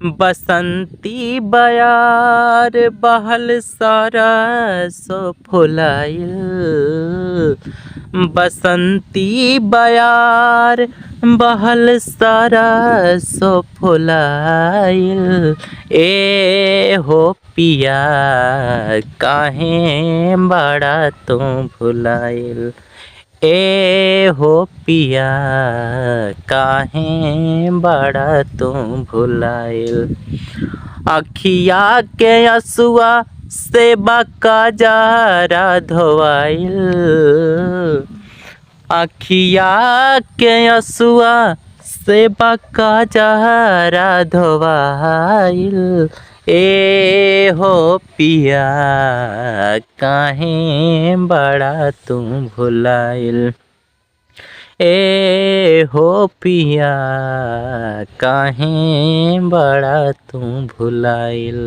बसंती बयार बहल सरसो फुलाइल। बसंती बयार बहल सरसो फुलाइल। ए हो पिया काहे बड़ा तू भुलाइल। ए हो पिया काहे बड़ा तू भुलाइल। अखिया के असुआ से बका जरा धोवाइल। अखिया के असुआ से बका जरा धोवाइल। ए हो पिया काहे बड़ा तू भुलाइल। ए हो पिया काहे बड़ा तू भुलाइल।